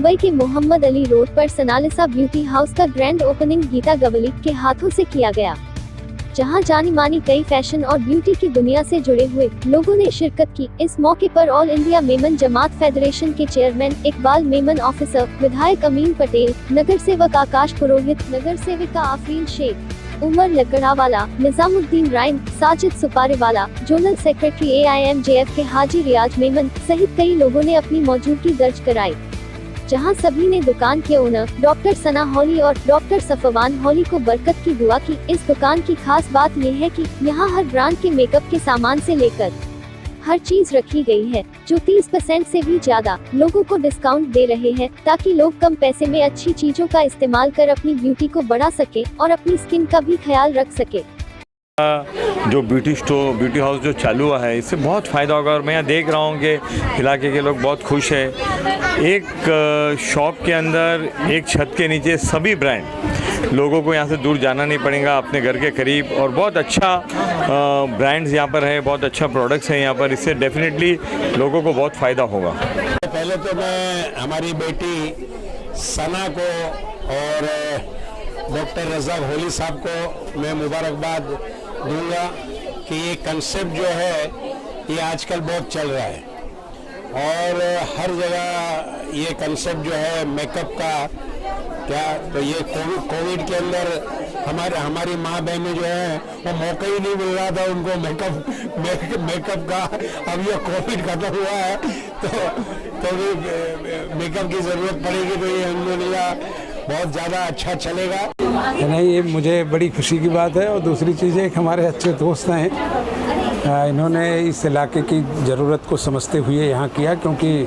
मुंबई के मोहम्मद अली रोड पर सनालिसा beauty house का ग्रैंड ओपनिंग गीता गवली के हाथों से किया गया, जहां जानी मानी कई फैशन और ब्यूटी की दुनिया से जुड़े हुए लोगों ने शिरकत की। इस मौके पर ऑल इंडिया मेमन जमात फेडरेशन के चेयरमैन इकबाल मेमन, ऑफिसर विधायक अमीन पटेल, नगर सेवक आकाश पुरोहित, नगर सेविका आफरीन शेख, उमर लकड़ावाला, निजामुद्दीन राइन, साजिद सुपारेवाला, जोनल सेक्रेटरी AIMJF के हाजी रियाज मेमन सहित कई लोगों ने अपनी मौजूदगी दर्ज कराई, जहां सभी ने दुकान के ओनर डॉक्टर सना हॉली और डॉक्टर सफवान हॉली को बरकत की दुआ की। इस दुकान की खास बात यह है कि यहां हर ब्रांड के मेकअप के सामान से लेकर हर चीज रखी गई है, जो 30% से भी ज्यादा लोगों को डिस्काउंट दे रहे हैं, ताकि लोग कम पैसे में अच्छी चीजों का इस्तेमाल कर अपनी ब्यूटी को बढ़ा सके और अपनी स्किन का भी ख्याल रख सके। जो ब्यूटी हाउस जो चालू हुआ है, इससे बहुत फ़ायदा होगा और मैं यहाँ देख रहा हूँ कि इलाके के लोग बहुत खुश हैं। एक शॉप के अंदर एक छत के नीचे सभी ब्रांड, लोगों को यहाँ से दूर जाना नहीं पड़ेगा, अपने घर के करीब, और बहुत अच्छा ब्रांड्स यहाँ पर है, बहुत अच्छा प्रोडक्ट्स हैं यहाँ पर। इससे डेफिनेटली लोगों को बहुत फ़ायदा होगा। पहले तो मैं हमारी बेटी सना को और डॉक्टर रज़ा होली साहब को मैं मुबारकबाद दूंगा कि ये कंसेप्ट जो है ये आजकल बहुत चल रहा है और हर जगह ये कंसेप्ट जो है मेकअप का क्या, तो ये कोविड के अंदर हमारी माँ बहनें जो है वो मौका ही नहीं मिल रहा था उनको मेकअप का। अब ये कोविड खत्म हुआ है तो भी मेकअप की ज़रूरत पड़ेगी, तो ये अल्हम्दुलिल्लाह बहुत ज़्यादा अच्छा चलेगा। नहीं, ये मुझे बड़ी खुशी की बात है। और दूसरी चीज़ है कि हमारे अच्छे दोस्त हैं, इन्होंने इस इलाके की ज़रूरत को समझते हुए यहाँ किया, क्योंकि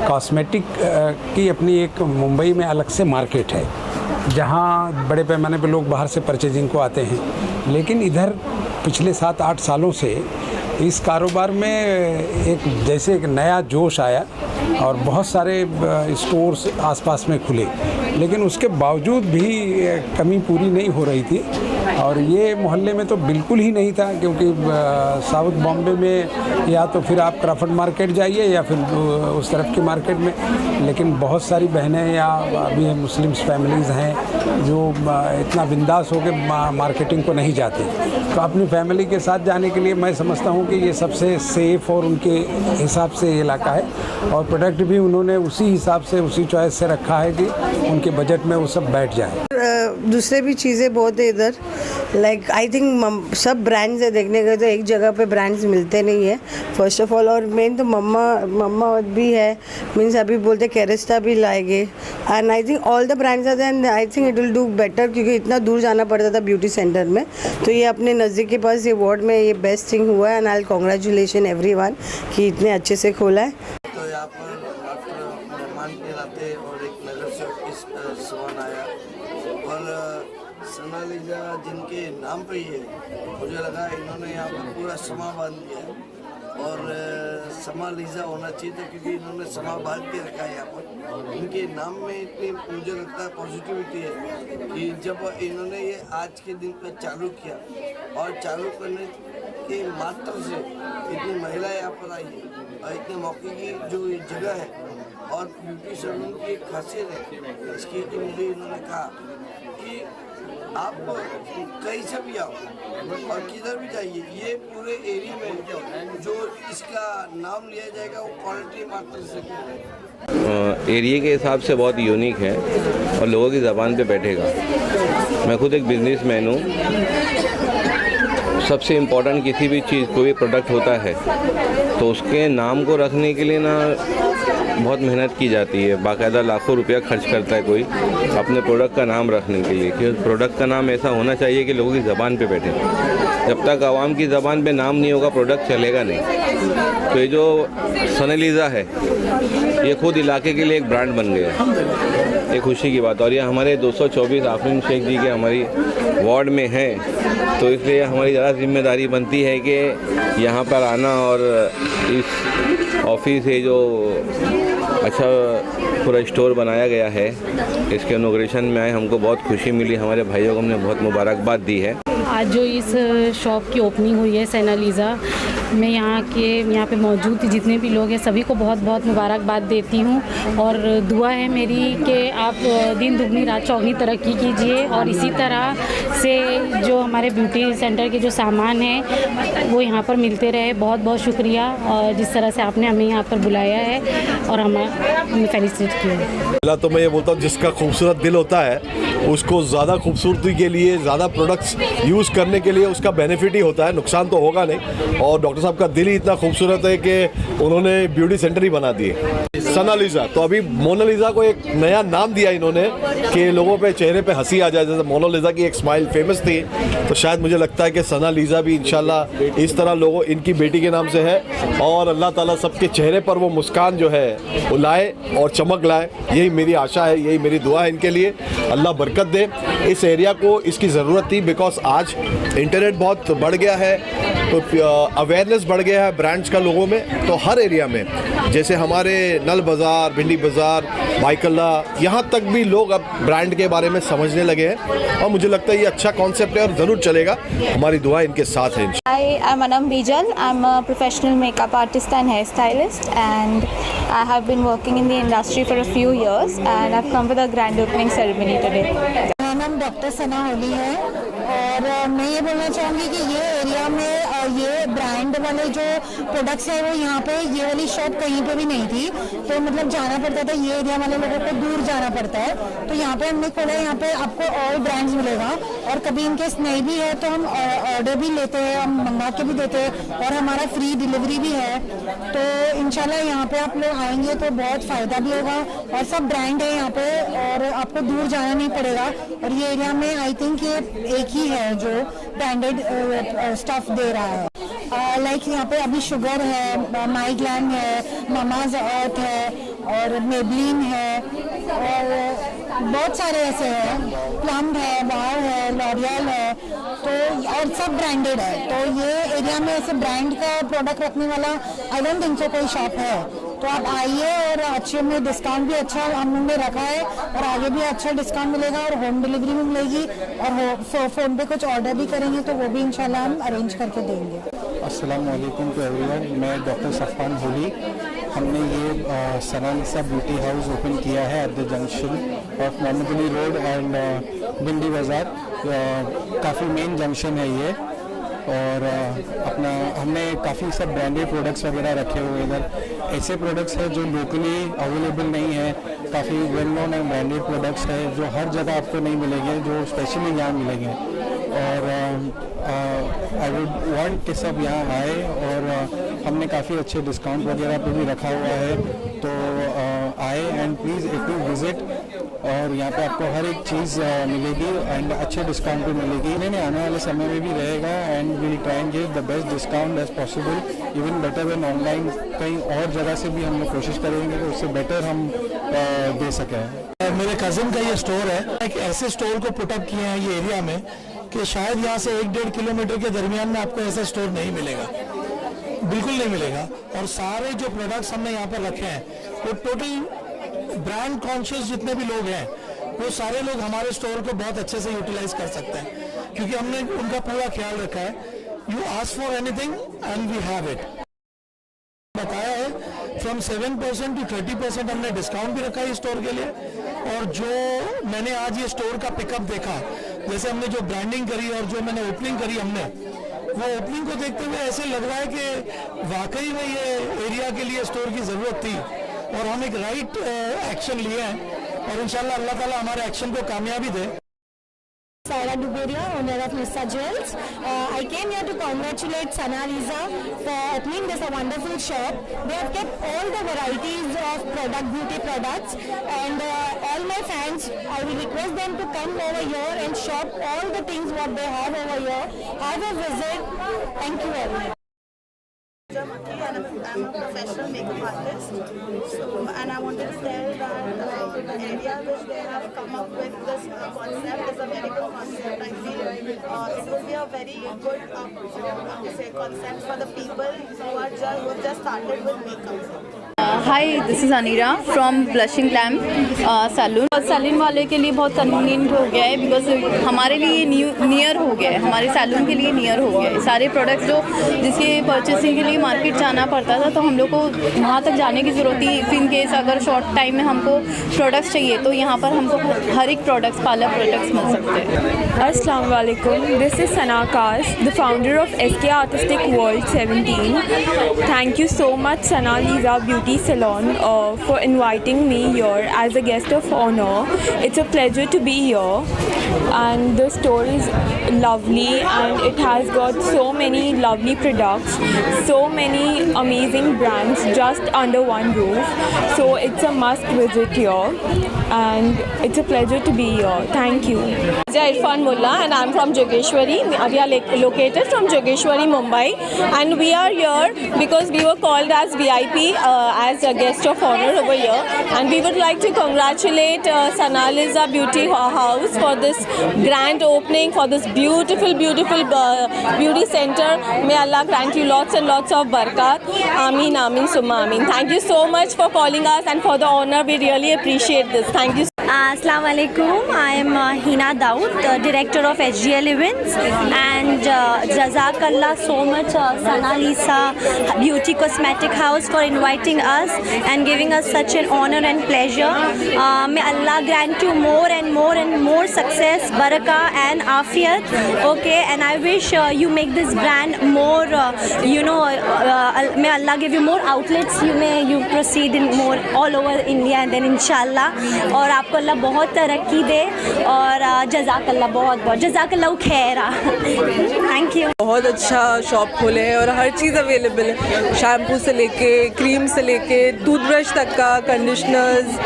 कॉस्मेटिक की अपनी एक मुंबई में अलग से मार्केट है, जहाँ बड़े पैमाने पर लोग बाहर से परचेजिंग को आते हैं। लेकिन इधर पिछले 7-8 सालों से इस कारोबार में एक नया जोश आया और बहुत सारे स्टोर्स आसपास में खुले, लेकिन उसके बावजूद भी कमी पूरी नहीं हो रही थी। और ये मोहल्ले में तो बिल्कुल ही नहीं था, क्योंकि साउथ बॉम्बे में या तो फिर आप क्राफर्ड मार्केट जाइए या फिर उस तरफ की मार्केट में, लेकिन बहुत सारी बहनें या अभी मुस्लिम फैमिलीज़ हैं जो इतना बिंदास होकर मार्केटिंग को नहीं जाते, तो अपनी फैमिली के साथ जाने के लिए मैं समझता हूँ कि ये सबसे सेफ़ और उनके हिसाब से इलाका है। और प्रोडक्ट भी उन्होंने उसी हिसाब से, उसी चॉइस से रखा है कि उनके बजट में वो सब बैठ जाए। दूसरे भी चीज़ें बहुत है इधर, लाइक आई थिंक सब ब्रांड्स है, देखने गए तो एक जगह पे ब्रांड्स मिलते नहीं है फर्स्ट ऑफ ऑल। और मेन तो मम्मा भी है, मीन्स अभी बोलते कैरेस्टा भी लाएंगे, and I think all the brands are there, I think it will do better, क्योंकि इतना दूर जाना पड़ता था ब्यूटी सेंटर में, तो ये अपने नज़दीक के पास ये वार्ड में ये बेस्ट थिंग हुआ है। एंड आई कॉन्ग्रेचुलेशन एवरीवन कि इतने अच्छे से खोला है। तो यहाँ पर मेहमान के नाते और एक नगर सेवक इस समान आया और सनालिजा जिनके नाम पे ही है, मुझे लगा इन्होंने यहाँ पर पूरा समा बांध दिया है और समा लीजा होना चाहिए था, क्योंकि इन्होंने समा बांध के रखा है यहाँ पर। इनके नाम में इतनी मुझे लगता है पॉजिटिविटी है कि जब इन्होंने ये आज के दिन पर चालू किया और चालू करने के मात्र से इतनी महिलाएं यहाँ पर आई है और इतने मौके की जो ये जगह है और ब्यूटी सैलून की एक खासियत है इसकी कि मुझे इन्होंने कहा कि आप कहीं से भी आओ और किधर भी जाइए, ये पूरे एरिया में जो इसका नाम लिया जाएगा वो क्वालिटी मात्र से एरिया के हिसाब से बहुत यूनिक है और लोगों की ज़बान पे बैठेगा। मैं खुद एक बिजनेसमैन हूँ। सबसे इम्पोर्टेंट किसी भी चीज़, कोई भी प्रोडक्ट होता है तो उसके नाम को रखने के लिए ना बहुत मेहनत की जाती है, बाकायदा लाखों रुपया खर्च करता है कोई अपने प्रोडक्ट का नाम रखने के लिए, कि प्रोडक्ट का नाम ऐसा होना चाहिए कि लोगों की ज़बान पे बैठे। जब तक आवाम की ज़बान पे नाम नहीं होगा प्रोडक्ट चलेगा नहीं। तो ये जो सनालिजा है ये खुद इलाके के लिए एक ब्रांड बन गया, ये खुशी की बात। और ये हमारे 224 आफरीन शेख जी के हमारी वार्ड में हैं, तो इसलिए हमारी ज़्यादा जिम्मेदारी बनती है कि यहाँ पर आना और इस ऑफिस से जो अच्छा पूरा स्टोर बनाया गया है। इसके इनॉग्रेशन में आए, हमको बहुत खुशी मिली, हमारे भाइयों को हमने बहुत मुबारकबाद दी है। आज जो इस शॉप की ओपनिंग हुई है सेनालीज़ा, मैं यहाँ पे मौजूद जितने भी लोग हैं सभी को बहुत बहुत मुबारकबाद देती हूँ और दुआ है मेरी कि आप दिन दुगनी रात चौगनी तरक्की कीजिए और इसी तरह से जो हमारे ब्यूटी सेंटर के जो सामान है वो यहाँ पर मिलते रहे। बहुत बहुत शुक्रिया और जिस तरह से आपने हमें यहाँ पर बुलाया है और हमें फेलिसिटेट किया है। पहला तो मैं ये बोलता हूँ जिसका खूबसूरत दिल होता है उसको ज़्यादा खूबसूरती के लिए ज़्यादा प्रोडक्ट्स यूज़ करने के लिए उसका बेनिफिट ही होता है, नुकसान तो होगा नहीं। और डॉक्टर साहब का दिल ही इतना खूबसूरत है कि उन्होंने ब्यूटी सेंटर ही बना दिए सनालिजा। तो अभी मोनालिजा को एक नया नाम दिया इन्होंने कि लोगों पे चेहरे पे हंसी आ जाए। जैसे मोनालिजा की एक स्माइल फेमस थी, तो शायद मुझे लगता है कि सनालिजा भी इंशाल्लाह इस तरह लोगों इनकी बेटी के नाम से है और अल्लाह ताला सबके चेहरे पर वो मुस्कान जो है वो लाए और चमक लाए। यही मेरी आशा है, यही मेरी दुआ है इनके लिए। अल्लाह बरकत दे। इस एरिया को इसकी ज़रूरत थी बिकॉज आज इंटरनेट बहुत बढ़ गया है, तो अवेयरनेस बढ़ गया है ब्रांड्स का लोगों में। तो हर एरिया में जैसे हमारे नल बाज़ार, भिंडी बाज़ार, भाईकल्ला, यहाँ तक भी लोग अब ब्रांड के बारे में समझने लगे हैं और मुझे लगता है ये अच्छा कॉन्सेप्ट है और ज़रूर चलेगा। हमारी दुआ इनके साथ है। Hi, I'm Anam Bijal. I'm a professional makeup artist and hairstylist, and I have been working in the industry for a few years, and I've come for the grand opening ceremony today. मेरा नाम doctor सना होली है और मैं ये बोलना चाहूँगी कि ये एरिया में ये ब्रांड वाले जो प्रोडक्ट्स है वो यहाँ पे ये वाली शॉप कहीं पे भी नहीं थी, तो मतलब जाना पड़ता था, ये एरिया वाले लोगों को दूर जाना पड़ता है। तो यहाँ पे हमने खोला है, यहाँ पे आपको ऑल ब्रांड्स मिलेगा और कभी इनकेस नहीं भी है तो हम ऑर्डर भी लेते हैं, हम मंगा के भी देते हैं और हमारा फ्री डिलीवरी भी है। तो इंशाल्लाह यहाँ पे आप लोग आएंगे तो बहुत फ़ायदा भी होगा और सब ब्रांड है यहाँ पे और आपको दूर जाना नहीं पड़ेगा। और ये एरिया में आई थिंक ये एक ही है जो ब्रांडेड स्टफ दे रहा है। लाइक यहाँ पे अभी शुगर है, माइग्लैंड है, मामाज अर्थ है और मेबलिन है और बहुत सारे ऐसे हैं, प्लम है, वाव है, लॉरियल है, तो और सब ब्रांडेड है। तो ये एरिया में ऐसे ब्रांड का प्रोडक्ट रखने वाला आई डोंट थिंक सो कोई शॉप है। तो आप आइए और अच्छे में डिस्काउंट भी अच्छा हमने रखा है और आगे भी अच्छा डिस्काउंट मिलेगा और होम डिलीवरी भी मिलेगी और फ़ोन पे कुछ ऑर्डर भी करेंगे तो वो भी इंशाल्लाह हम अरेंज करके देंगे। अस्सलाम वालेकुम टू एवरीवन, मैं डॉक्टर सफ़ान होली। हमने ये सनालिजा ब्यूटी हाउस ओपन किया है at the junction of Mohammed Ali road and Bhindi Bazaar. काफ़ी मेन जंक्शन है ये और अपना हमने काफ़ी सब ब्रांडेड प्रोडक्ट्स वगैरह रखे हुए इधर। ऐसे प्रोडक्ट्स हैं जो लोकली अवेलेबल नहीं है, काफ़ी well known and branded products हैं जो हर जगह आपको नहीं मिलेंगे, जो स्पेशली यहाँ मिलेंगे। और आई वुड वांट कि सब यहाँ आए और हमने काफ़ी अच्छे डिस्काउंट वगैरह पे भी रखा हुआ है, तो आए and please if you visit और यहाँ पे आपको हर एक चीज़ मिलेगी एंड अच्छे डिस्काउंट पे मिलेगी। नहीं आने वाले समय में भी रहेगा and will try and give the best discount as possible, even better than online. कहीं और जगह से भी हम लोग कोशिश करेंगे कि उससे बेटर हम दे सकें। मेरे कज़न का ये स्टोर है, एक ऐसे स्टोर को पुटअप किए हैं ये एरिया में कि शायद यहाँ से 1-1.5 किलोमीटर के दरमियान में आपको ऐसा स्टोर नहीं मिलेगा, बिल्कुल नहीं मिलेगा। और सारे जो प्रोडक्ट्स हमने यहाँ पर रखे हैं वो टोटल ब्रांड कॉन्शियस जितने भी लोग हैं वो सारे लोग हमारे स्टोर को बहुत अच्छे से यूटिलाइज कर सकते हैं क्योंकि हमने उनका पूरा ख्याल रखा है। You ask for anything and we have it. बताया है फ्रॉम 7% to 30% हमने डिस्काउंट भी रखा है इस स्टोर के लिए। और जो मैंने आज ये स्टोर का पिकअप देखा, जैसे हमने जो ब्रांडिंग करी और जो मैंने ओपनिंग करी हमने, वो ओपनिंग को देखते हुए ऐसे लग रहा है कि वाकई में ये एरिया के लिए स्टोर की ज़रूरत थी और हम एक राइट एक्शन लिए हैं और इंशाल्लाह अल्लाह ताला हमारे एक्शन को कामयाबी दे। Sarah Duberia, owner of Nissa Jewels. I came here to congratulate Sanaliza for opening this a wonderful shop. They have kept all the varieties of beauty products, and all my fans, I will request them to come over here and shop all the things what they have over here. Have a visit. Thank you very much. I'm a professional makeup artist, and I wanted to tell that the area which they have come up with this concept is a very good concept. I feel it will be a very good concept for the people who have just started with makeup. Hi, this is Aneera from blushing lamp salon. Salon वाले के लिए बहुत convenient हो गया है because हमारे लिए near हो गया है, हमारे सैलून के लिए नियर हो गया है। सारे प्रोडक्ट्स जो जिसके परचेसिंग के लिए मार्केट जाना पड़ता था तो हम लोग को वहाँ तक जाने की ज़रूरत थी। इफ़ इन केस अगर शॉर्ट टाइम में हमको प्रोडक्ट्स चाहिए तो यहाँ पर हमको हर एक प्रोडक्ट्स, पार्लर प्रोडक्ट्स मिल सकते हैं। अस्सलाम वालेकुम, this is Sana Kas, the founder of SK Artistic World 17. Thank you so much Sana Lisa Beauty Salon for inviting me here as a guest of honor. It's a pleasure to be here and the store is lovely and it has got so many lovely products, so many amazing brands just under one roof. So it's a must visit here and it's a pleasure to be here. Thank you. Irfan Mullah and I'm from Jogeshwari. We are located from Jogeshwari, Mumbai, and we are here because we were called as VIP as a guest of honor over here, and we would like to congratulate Sana Lisa Beauty House for this grand opening, for this beautiful beauty center. May Allah grant you lots and lots of barakat. Ameen, ameen, summa ameen. Thank you so much for calling us and for the honor. We really appreciate this. Thank you. Assalamu alaikum. I am Hina Daud, director of HGL Events, and Jazakallah so much Sana Lisa Beauty Cosmetic House for inviting us and giving us such an honor and pleasure. May Allah grant you more and more and more success, barakah and afiyat. Okay, and I wish you make this brand more, may Allah give you more outlets. You proceed in more all over India and then inshallah. और आपको अल्लाह बहुत तरक्की दे और जज़ाकल्लाह बहुत बहुत जज़ाकल्लाह Khaira. Thank you. बहुत अच्छा शॉप खोले हैं और हर चीज़ अवेलेबल है, शैम्पू से लेके क्रीम से लेके टूथब्रश तक का, कंडीशनर्स,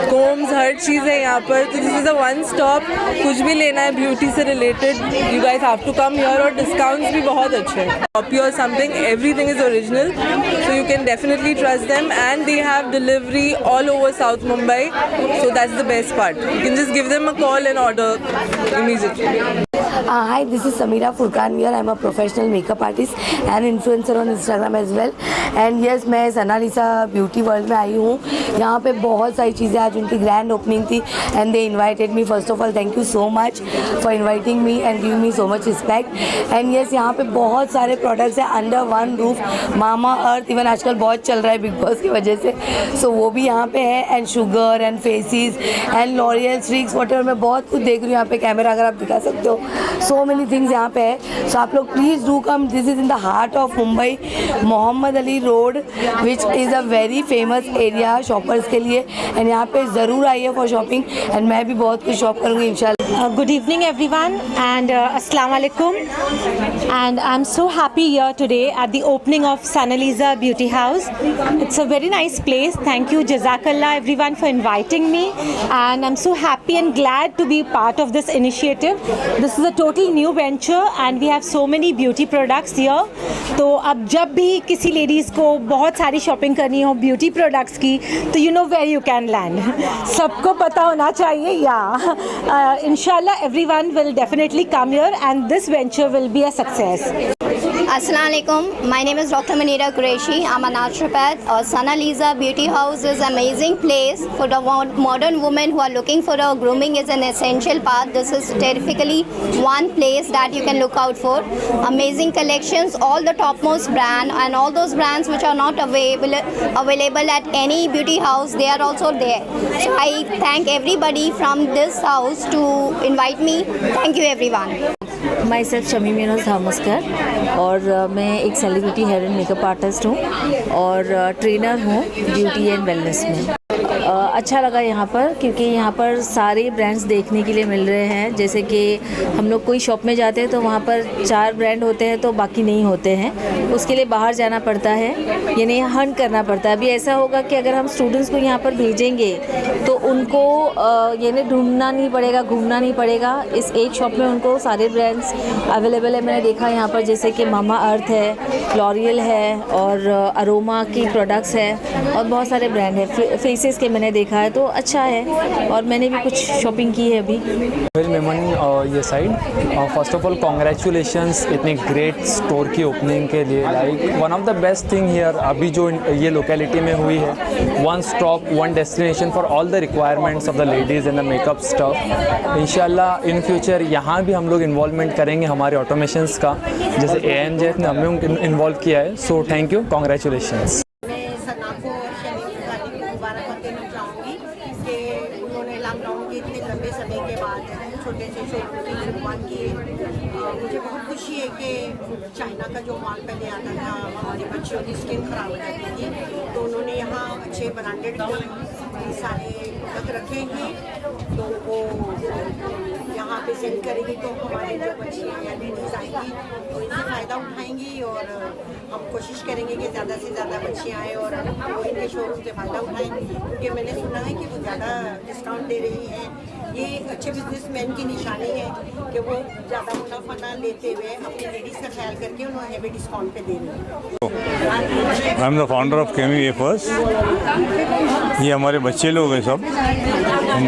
कोम्स, हर चीज़ है यहाँ पर। तो this is a one stop. कुछ भी लेना है ब्यूटी से related, you guys have to come here. और डिस्काउंट्स भी बहुत अच्छे हैं। कॉपी और something, everything is original, so you can definitely trust them and they have delivery all over south Mumbai, so that's the best part. You can just give them a call and order immediately. Hi, this is Samira Furqan here. I'm a professional makeup artist and influencer on Instagram as well. And yes, मैं सना लिसा beauty world में आई हूँ। यहाँ पे बहुत सारी चीज़ें, आज उनकी ग्रैंड ओपनिंग थी and they invited me. First of all thank you so much for inviting me and giving me so much respect. And yes, यहाँ पे बहुत सारे प्रोडक्ट्स हैं अंडर वन रूफ। मामा अर्थ इवन आजकल बहुत चल रहा है बिग बॉस की वजह से, सो वो भी यहाँ पे है। And Sugar and Faces and L'Oreal स्ट्रिक्स वॉटर, मैं बहुत कुछ देख रही हूँ यहाँ पे। कैमरा अगर आप दिखा सकते हो, सो मेनी थिंग्स यहाँ पे है। सो आप लोग please do come. This is in the heart of Mumbai, Mohammed Ali road, which is a very famous area shoppers के लिए। एंड यहाँ पे ज़रूर आइए फॉर शॉपिंग एंड मैं भी बहुत कुछ शॉप करूँगी इंशाल्लाह। Good evening everyone and Assalamu alaikum, and I'm so happy here today at the opening of Sana Lisa Beauty House. It's a very nice place. Thank you Jazakallah everyone for inviting me, and I'm so happy and glad to be part of this initiative. This is a total new venture and we have so many beauty products here. तो अब जब भी किसी ladies को बहुत सारी shopping करनी हो ब्यूटी प्रोडक्ट्स की, तो you know where you can land. सबको पता होना चाहिए या Inshallah, everyone will definitely come here and this venture will be a success. Assalamu alaikum. My name is Dr. Manira Qureshi. I'm a naturopath. Sana Lisa Beauty House is an amazing place for the modern women who are looking for a grooming is an essential part. This is terrifically one place that you can look out for. Amazing collections, all the topmost brand and all those brands which are not available at any beauty house, they are also there. So I thank everybody from this house to invite me. Thank you everyone. Myself Shami Minoj Dhamaskar और मैं एक celebrity hair and makeup artist हूँ और trainer हूँ beauty and wellness में। अच्छा लगा यहाँ पर क्योंकि यहाँ पर सारे ब्रांड्स देखने के लिए मिल रहे हैं। जैसे कि हम लोग कोई शॉप में जाते हैं तो वहाँ पर 4 ब्रांड होते हैं तो बाकी नहीं होते हैं, उसके लिए बाहर जाना पड़ता है, यानी हंट करना पड़ता है। अभी ऐसा होगा कि अगर हम स्टूडेंट्स को यहाँ पर भेजेंगे तो उनको यानी ढूंढना नहीं पड़ेगा, घूमना नहीं पड़ेगा। इस एक शॉप में उनको सारे ब्रांड्स अवेलेबल है। मैंने देखा यहाँ पर जैसे कि मामा अर्थ है, लॉरियल है और अरोमा की प्रोडक्ट्स है और बहुत सारे ब्रांड है। फेसेस के मैंने देखा है तो अच्छा है, और मैंने भी कुछ शॉपिंग की है अभी। वेल मेमन ये side, first of all congratulations इतनी ग्रेट स्टोर की ओपनिंग के लिए। Like one of the best thing here अभी जो ये लोकेलिटी में हुई है, one stop one destination for all the requirements of the ladies in the makeup stuff. इंशाल्लाह इन फ्यूचर यहाँ भी हम लोग इन्वॉल्वमेंट करेंगे हमारे ऑटोमेशंस का, जैसे ANJF ने हमें इन्वॉल्व किया है। So thank you, congratulations. इतने लंबे समय के बाद छोटे से शोरूम की शुरुआत की। मुझे बहुत खुशी है कि चाइना का जो माल पहले आता था हमारी बच्चियों की स्किन खराब हो जाती थी, तो उन्होंने यहाँ अच्छे ब्रांडेड सारे प्रोडक्ट रखे हैं, तो वो यहाँ पे सेल करेंगी तो हमारे जो बच्चियाँ या लेडीज़ आएंगी तो इनसे फ़ायदा उठाएंगी, और हम कोशिश करेंगे कि ज़्यादा से ज़्यादा बच्चियाँ आएँ और वो इनके शोरूम से फ़ायदा उठाएँ, क्योंकि मैंने सुना है कि वो ज़्यादा डिस्काउंट दे रही हैं। ये अच्छे बिजनेसमैन की निशानी है कि वो ज़्यादा मुनाफा ना लेते हुए अपनी लेडीज़ का ख्याल करके उन्हें हेवी डिस्काउंट पे दे रहे हैं। I am the founder of Kemi wafers. ये हमारे बच्चे लोग हैं सब,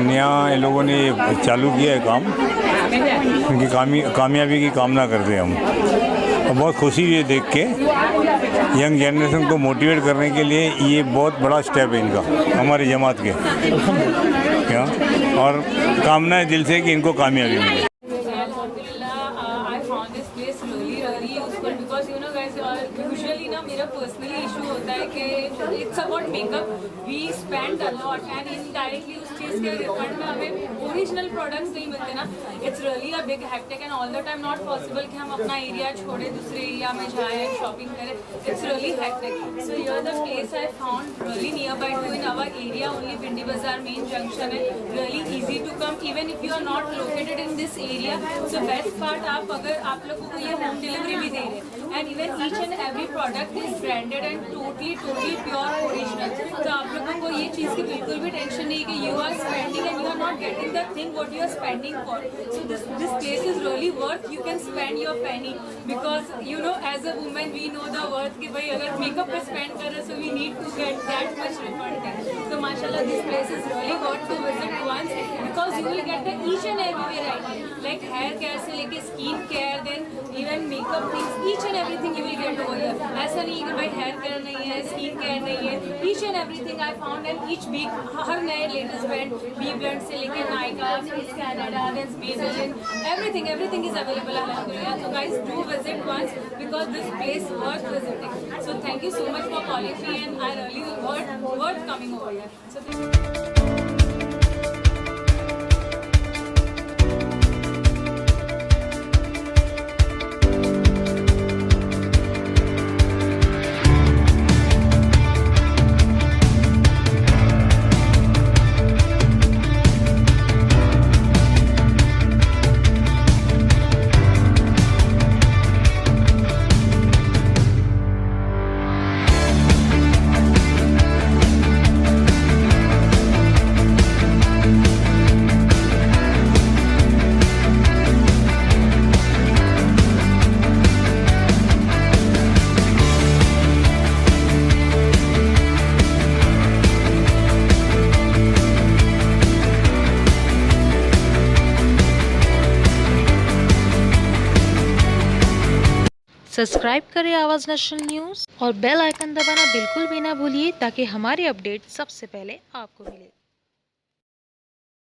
नया इन लोगों ने चालू किया है काम, उनकी कामयाबी की कामना करते हैं हम। और बहुत खुशी है देख के, यंग जनरेशन को मोटिवेट करने के लिए ये बहुत बड़ा स्टेप है इनका, हमारी जमात के क्या, और कामना है दिल से कि इनको कामयाबी मिले। यूजुअली ना मेरा पर्सनली इशू होता है कि it's about makeup, we spend a lot and indirectly उस चीज़ के रिफंड में हमें ओरिजिनल प्रोडक्ट्स नहीं मिलते ना। It's really a big hectic and all the time not possible कि हम अपना एरिया छोड़े दूसरे एरिया में जाएँ शॉपिंग करें। It's really hectic. So here the place I found really nearby to in our area only, Bhindi Bazaar main junction है, really easy to come even if you are not located in this area. So best part, आप अगर आप लोगों को ये home delivery भी दे रहे हैं, and even each and every product is branded and totally pure original. तो आप लोगों को ये चीज़ की बिल्कुल भी टेंशन नहीं कि you are spending and you are not getting the thing what you are spending for. So this place is really worth, you can spend your penny, because you know as a women we know the worth कि भाई अगर makeup पे spend कर रहे so we need to get that much refund. तो माशाल्लाह this place is really worth to visit once, because you will get the each and every variety, like hair care से लेके skin care, then even makeup things, each and everything you will get over here. ऐसा नहीं कि भाई hair care नहीं है, skin care नहीं है, each and everything I found. And each week हर नए लेटेस्ट ब्रांड, बी ब्रांड से लेके Nykaa, Canada, then Maybelline, everything is available alhamdulillah. So guys, do visit once because this place worth visiting. So thank you so much for calling me, and I really worth coming over here. So subscribe करें आवाज़ national news और bell icon दबाना बिल्कुल भी ना भूलिए, ताकि हमारी अपडेट सबसे पहले आपको मिले।